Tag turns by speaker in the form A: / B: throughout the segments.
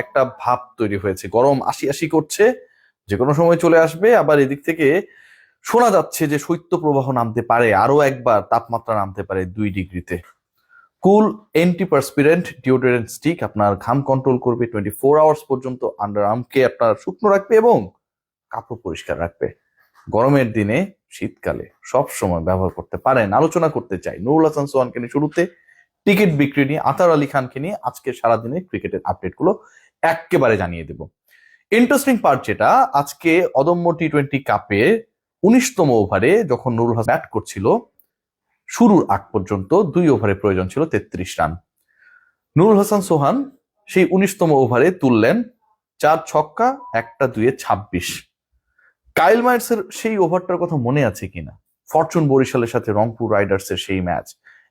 A: একটা ভাব তৈরি হয়েছে, গরম আশি আশি করছে, যে কোনো সময় চলে আসবে। আবার এদিক থেকে শোনা যাচ্ছে যে শৈত্যপ্রবাহ নামতে পারে, আরো একবার তাপমাত্রা নামতে পারে 2 ডিগ্রিতে। কুল অ্যান্টিপারস্পিরেন্ট ডিওডোরেন্ট স্টিক আপনার ঘাম কন্ট্রোল করবে, 24 আওয়ার্স পর্যন্ত আন্ডার আর্মকে আপনার শুকনো রাখবে এবং কাপড় পরিষ্কার রাখবে। গরমের দিনে, শীতকালে সব সময় ব্যবহার করতে পারেন। আলোচনা করতে চাই নুরুল হাসান সোহানকে নিয়ে শুরুতে, টিকিট বিক্রি নিয়ে, আতার আলী খানকে নিয়ে আজকে সারাদিনে ক্রিকেটের আপডেটগুলো একেবারে জানিয়ে দেব। ইন্টারেস্টিং পার্ট যেটা, আজকে অদম্য টি-20 কাপে 19তম ওভারে যখন নুরুল হাসান ব্যাট করছিল, শুরুর আগ পর্যন্ত 2 ওভারে প্রয়োজন ছিল 33 রান। নুরুল হাসান সোহান সেই 19তম ওভারে তুললেন 4 ছক্কা, একটা 2-এ 26। কাইল মায়ার্সের সেই ওভারটার কথা মনে আছে কিনা? ফরচুন বরিশালের সাথে রংপুর রাইডার্সের সেই ম্যাচ,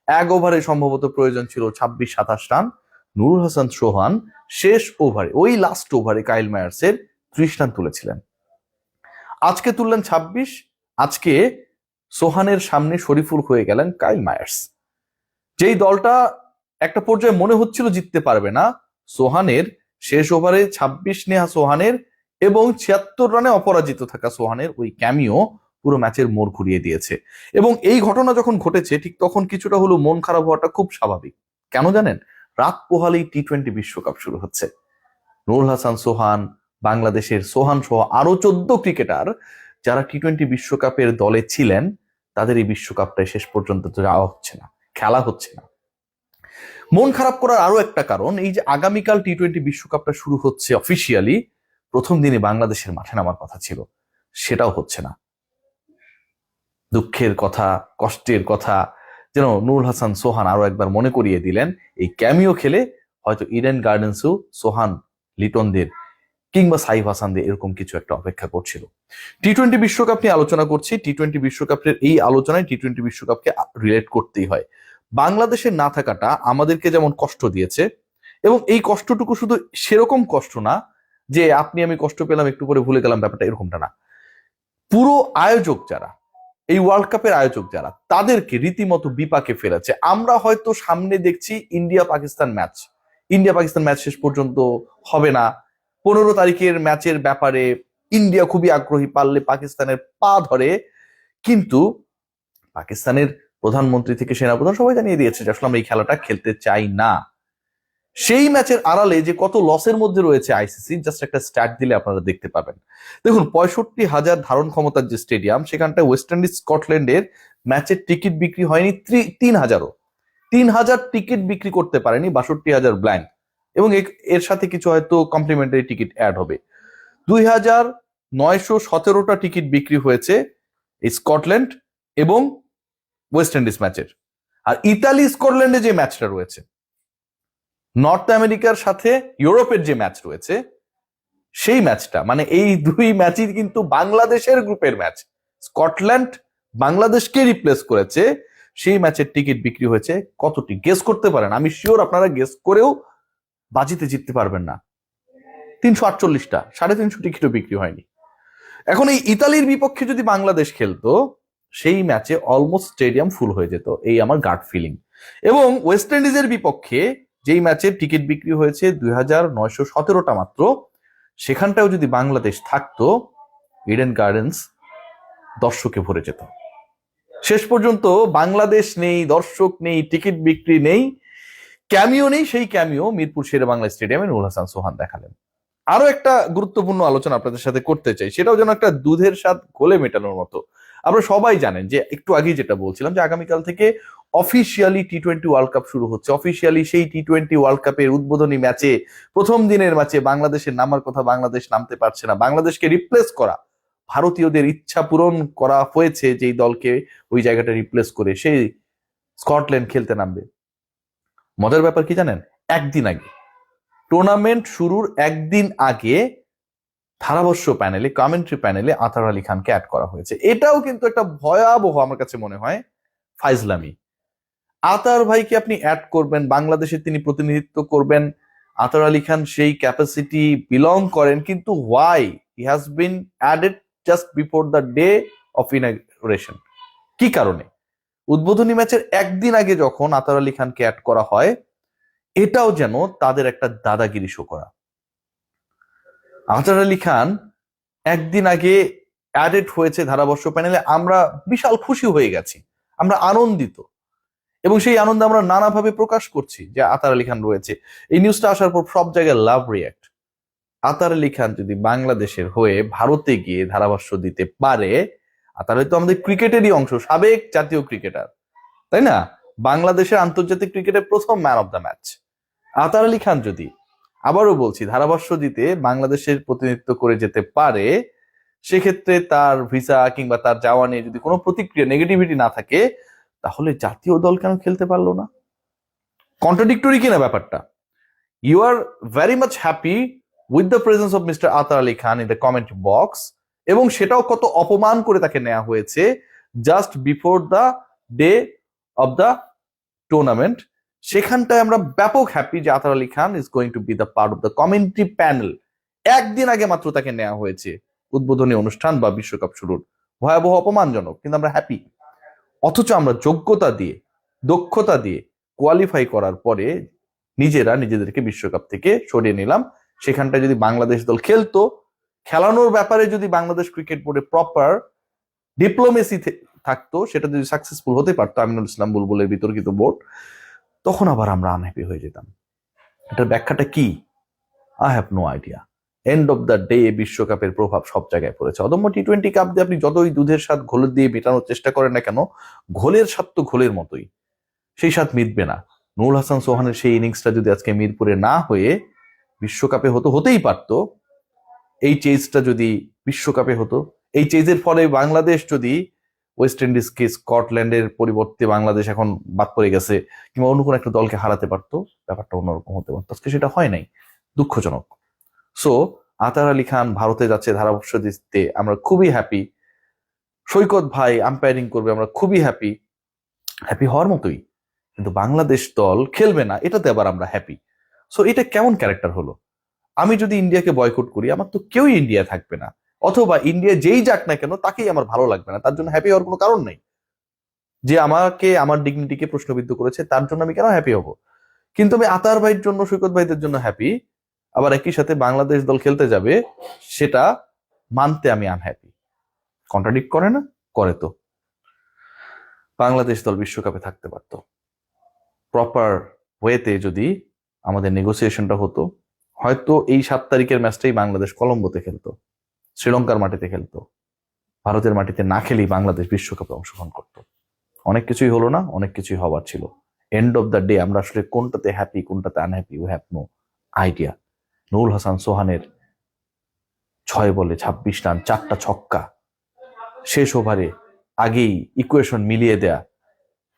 A: 1 ওভারে সম্ভবত প্রয়োজন ছিল 26-27 রান। নুরুল হাসান সোহান শেষ ওভারে, ওই লাস্ট ওভারে কাইল মায়ার্সের 30 রান তুলেছিলেন। আজকে তুললেন 26। আজকে সোহানের সামনে শরীফুল হয়ে গেলেন কাইল মায়ার্স। যেই দলটা একটা পর্যায়ে মনে হচ্ছিল জিততে পারবে না, সোহানের শেষ ওভারে 26 নেহা সোহানের এবং 76 রানে অপরাজিত থাকা সোহানের ওই ক্যামিও পুরো ম্যাচের মোড় ঘুরিয়ে দিয়েছে। এবং এই ঘটনা যখন ঘটেছে, ঠিক তখন কিছুটা হলেও মন খারাপ হওয়াটা খুব স্বাভাবিক। কেন জানেন? রাত পোহালেই টি-20 বিশ্বকাপ শুরু হচ্ছে। নুরুল হাসান সোহান, বাংলাদেশের সোহান সহ আরো 14 ক্রিকেটার যারা টি-20 বিশ্বকাপের দলে ছিলেন, তাদের এই বিশ্বকাপটায় শেষ পর্যন্ত যাওয়া হচ্ছে না, খেলা হচ্ছে না। মন খারাপ করার আরো একটা কারণ, এই যে আগামীকাল টি-20 বিশ্বকাপটা শুরু হচ্ছে অফিসিয়ালি, প্রথম দিনে বাংলাদেশের মাঠে নামার কথা ছিল, সেটাও হচ্ছে না। দুঃখের কথা, কষ্টের কথা যেন নুরুল হাসান সোহান আরো একবার মনে করিয়ে দিলেন। এই ক্যামিও খেলে হয়তো ইডেন গার্ডেন্সও সোহান, লিটনদের কিংবা সাইফ হাসানদের এরকম কিছু একটা অপেক্ষা করছিল। টি-20 বিশ্বকাপ নিয়ে আলোচনা করছি। টি-20 বিশ্বকাপের এই আলোচনায় টি-20 বিশ্বকাপকে রিলেট করতেই হয়। বাংলাদেশের না থাকাটা আমাদেরকে যেমন কষ্ট দিয়েছে, এবং এই কষ্টটুকু শুধু সেরকম কষ্ট না যে আপনি আমি কষ্ট পেলাম একটু পরে ভুলে গেলাম, ব্যাপারটা এরকমটা না। পুরো আয়োজক যারা, এই ওয়ার্ল্ড কাপের আয়োজক যারা, তাদেরকে রীতিমতো বিপাকে ফেলেছে। আমরা হয়তো সামনে দেখছি India Pakistan match, India Pakistan match শেষ পর্যন্ত হবে না। 15 তারিখের ম্যাচের ব্যাপারে ইন্ডিয়া খুবই আগ্রহী, পারলে পাকিস্তানের পা ধরে। কিন্তু পাকিস্তানের প্রধানমন্ত্রী থেকে সেনাপ্রধান সবাই জানিয়ে দিয়েছে যে আসলে আমরা এই খেলাটা খেলতে চাই না। সেই ম্যাচের আড়ালে যে কত লসের মধ্যে রয়েছে আইসিসি, জাস্ট একটা স্ট্যাট দিলে আপনারা দেখতে পাবেন। দেখুন, 65,000 ধারণ ক্ষমতার যে স্টেডিয়াম, সেখানটায় ওয়েস্ট ইন্ডিজ স্কটল্যান্ডের ম্যাচের টিকিট বিক্রি হয়নি 3,000ও। 3,000 টিকিট বিক্রি করতে পারেনি, 62,000 ব্ল্যাঙ্ক, এবং এর সাথে কিছু হয়তো কমপ্লিমেন্টারি টিকিট অ্যাড হবে। 2,917টা টিকিট বিক্রি হয়েছে এই স্কটল্যান্ড এবং ওয়েস্ট ইন্ডিজ ম্যাচের। আর ইতালি স্কটল্যান্ডে যে ম্যাচটা রয়েছে, নর্থ আমেরিকার সাথে ইউরোপের যে ম্যাচ রয়েছে, সেই ম্যাচটা, মানে এই 2 ম্যাচই কিন্তু বাংলাদেশের গ্রুপের ম্যাচ। স্কটল্যান্ড বাংলাদেশকে রিপ্লেস করেছে, সেই ম্যাচের টিকিট বিক্রি হয়েছে কতটি গেস করতে পারেন? আমি শিওর আপনারা গেস করেও বাজিতে জিততে পারবেন না। 348টা, 350 টিকিটও বিক্রি হয়নি। এখন এই ইতালির বিপক্ষে যদি বাংলাদেশ খেলতো, সেই ম্যাচে অলমোস্ট স্টেডিয়াম ফুল হয়ে যেত, এই আমার গাট ফিলিং। এবং ওয়েস্ট ইন্ডিজের বিপক্ষে যেই ম্যাচের টিকিট বিক্রি হয়েছে 2,917টা মাত্র, সেখানটাও যদি বাংলাদেশ থাকতো, ইডেন গার্ডেন্স দর্শকে ভরে যেত। শেষ পর্যন্ত বাংলাদেশ নেই, দর্শক নেই, টিকিট বিক্রি নেই, ক্যামিও নেই। সেই ক্যামিও মিরপুর শেরে বাংলা স্টেডিয়ামে নুরুল হাসান সোহান দেখালেন। আরো একটা গুরুত্বপূর্ণ আলোচনা আপনাদের সাথে করতে চাই, সেটাও যেন একটা দুধের স্বাদ গোলে মেটানোর মতো। আপনারা সবাই জানেন যে, একটু আগেই যেটা বলছিলাম, যে আগামীকাল থেকে অফিসিয়ালি টি-20 ওয়ার্ল্ড কাপ শুরু হচ্ছে। অফিসিয়ালি সেই টি-20 ওয়ার্ল্ড কাপের উদ্বোধনী ম্যাচে, প্রথম দিনের ম্যাচে বাংলাদেশের নামার কথা, বাংলাদেশ নামতে পারছে না। বাংলাদেশকে রিপ্লেস করা, ভারতীয়দের ইচ্ছা পূরণ করা হয়েছে যেই দলকে ওই জায়গাটা রিপ্লেস করে, সেই স্কটল্যান্ড খেলতে নামবে। মজার ব্যাপার কি জানেন? একদিন আগে, টুর্নামেন্ট শুরুর একদিন আগে ধারাভাষ্য প্যানেলে, কমেন্ট্রি প্যানেলে আতার আলী খানকে অ্যাড করা হয়েছে। এটাও কিন্তু একটা ভয়াবহ, আমার কাছে মনে হয়, ফাইজলামি। আতার ভাইকে আপনি অ্যাড করবেন, বাংলাদেশে তিনি প্রতিনিধিত্ব করবেন, আতার আলী খান সেই ক্যাপাসিটি বিলং করেন, কিন্তু why he has been added just before the day of inauguration? কি কারণে? উদ্বোধনী ম্যাচের একদিন আগে যখন আতার আলী খানকে অ্যাড করা হয়, এটাও যেন তাদের একটা দাদাগিরি শো করা। আজহার আলী খান একদিন আগে অ্যাডেড হয়েছে ধারাবর্ষ প্যানেলে, আমরা বিশাল খুশি হয়ে গেছি, আমরা আনন্দিত, এবং সেই আনন্দ আমরা নানাভাবে প্রকাশ করছি যে আতার আলী খান রয়েছে। এই নিউজটা আসার পর সব জায়গায় লাভ রিয়াক্ট। আতার আলী খান যদি বাংলাদেশের হয়ে ভারতে গিয়ে ধারাভাষ্য দিতে পারে, আতার আলী তো আমাদের ক্রিকেটেরই অংশ, সাবেক জাতীয় ক্রিকেটার, তাই না? বাংলাদেশের আন্তর্জাতিক ক্রিকেটের প্রথম ম্যান অফ দ্য ম্যাচ আতার আলী খান যদি, আবারও বলছি, ধারাভাষ্য দিতে বাংলাদেশের প্রতিনিধিত্ব করে যেতে পারে, সেক্ষেত্রে তার ভিসা কিংবা তার যাওয়া নিয়ে যদি কোনো প্রতিক্রিয়া, নেগেটিভিটি না থাকে, তাহলে জাতীয় দল কেন খেলতে পারলো না? কন্ট্রাডিক্টরি কিনা ব্যাপারটা? You are very much happy with the presence of mister Athar Ali Khan in the comment box, এবং সেটাও কত অপমান করে তাকে নেওয়া হয়েছে just before the day of the tournament. সেখানটায় আমরা ব্যাপক হ্যাপি যে Athar Ali Khan is going to be the part of the commentary panel. একদিন আগে মাত্র তাকে নেওয়া হয়েছে উদ্বোধনী অনুষ্ঠান বা বিশ্বকাপ শুরুর, ভয়াবহ অপমানজনক, কিন্তু আমরা হ্যাপি। অথচ আমরা যোগ্যতা দিয়ে, দক্ষতা দিয়ে কোয়ালিফাই করার পরে নিজেরা নিজেদেরকে বিশ্বকাপ থেকে সরিয়ে নিলাম। সেখানটায় যদি বাংলাদেশ দল খেলতো, খেলানোর ব্যাপারে যদি বাংলাদেশ ক্রিকেট বোর্ডে প্রপার ডিপ্লোমেসি থাকতো, সেটা যদি সাকসেসফুল হতে পারতো আমিনুল ইসলাম বুলবুলের বিতর্কিত বোর্ড, তখন আবার আমরা আনহ্যাপি হয়ে যেতাম। এটার ব্যাখ্যাটা কি? I have no idea. End of the day বিশ্বকাপের প্রভাব সব জায়গায় পড়েছে। অদম্য টি-20 কাপ দিয়ে আপনি যতই দুধের স্বাদ ঘোল দিয়ে মেটানোর চেষ্টা করেন না কেন, ঘোলের স্বাদ তো ঘোলের মতোই, সেই স্বাদ মিটবে না। নুরুল হাসান সোহানের সেই ইনিংসটা যদি আজকে মিরপুরে না হয়ে বিশ্বকাপে হতো, হতেই পারতো। এই চেজটা যদি বিশ্বকাপে হতো, এই চেজের ফলে বাংলাদেশ যদি ওয়েস্ট ইন্ডিজকে, স্কটল্যান্ডের পরিবর্তে বাংলাদেশ এখন বাদ পড়ে গেছে, কিংবা অন্য কোনো একটা দলকে হারাতে পারতো, ব্যাপারটা অন্যরকম হতে পারতো। আজকে সেটা হয় নাই, দুঃখজনক। সো আতার আলী খান ভারতে যাচ্ছে ধারাভাষ্য দিতে, আমরা খুবই হ্যাপি। সৈকত ভাই আম্পায়ারিং করবে, আমরা খুবই হ্যাপি, হ্যাপি হওয়ার মতোই। কিন্তু বাংলাদেশ দল খেলবে না, এটাতে আবার আমরা হ্যাপি। সো এটা কেমন ক্যারেক্টার হলো? আমি যদি ইন্ডিয়াকে বয়কট করি, আমার তো কেউই ইন্ডিয়া থাকবে না, অথবা ইন্ডিয়া যেই যাক না কেন তাকেই আমার ভালো লাগবে না, তার জন্য হ্যাপি হওয়ার কোনো কারণ নেই। যে আমাকে, আমার ডিগনিটিকে প্রশ্নবিদ্ধ করেছে, তার জন্য আমি কেন হ্যাপি হব? কিন্তু আমি আতার ভাইয়ের জন্য, সৈকত ভাইদের জন্য হ্যাপি, আবার একই সাথে বাংলাদেশ দল খেলতে যাবে সেটা মানতে আমি আনহ্যাপি। কন্ট্রাডিক্ট করে না? করে তো। বাংলাদেশ দল বিশ্বকাপে থাকতে পারতো প্রপার ওয়েতে যদি আমাদের নেগোসিয়েশনটা হতো, হয়তো এই 7 তারিখের ম্যাচটাই বাংলাদেশ কলম্বোতে খেলতো, শ্রীলঙ্কার মাটিতে খেলতো, ভারতের মাটিতে না খেলেই বাংলাদেশ বিশ্বকাপে অংশগ্রহণ করতো। অনেক কিছুই হলো না, অনেক কিছুই হবার ছিল। এন্ড অফ দ্য ডে আমরা আসলে কোনটাতে হ্যাপি, কোনটাতে unhappy, we have no idea. Nurul Hasan সোহানের 6 বলে 26 রান, 4টা ছক্কা, শেষ ওভারে আগেই ইকুয়েশন মিলিয়ে দেয়া,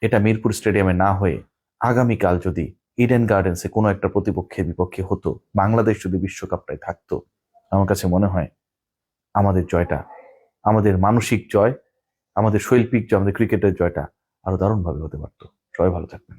A: এটা মিরপুর স্টেডিয়ামে না হয়ে আগামীকাল যদি ইডেন গার্ডেন্সে কোনো একটা প্রতিপক্ষের বিপক্ষে হতো, বাংলাদেশ যদি বিশ্বকাপটায় থাকতো, আমার কাছে মনে হয় আমাদের জয়টা, আমাদের মানসিক জয়, আমাদের শৈল্পিক জয়, আমাদের ক্রিকেটের জয়টা আরো দারুণভাবে হতে পারতো। সবাই ভালো থাকবেন।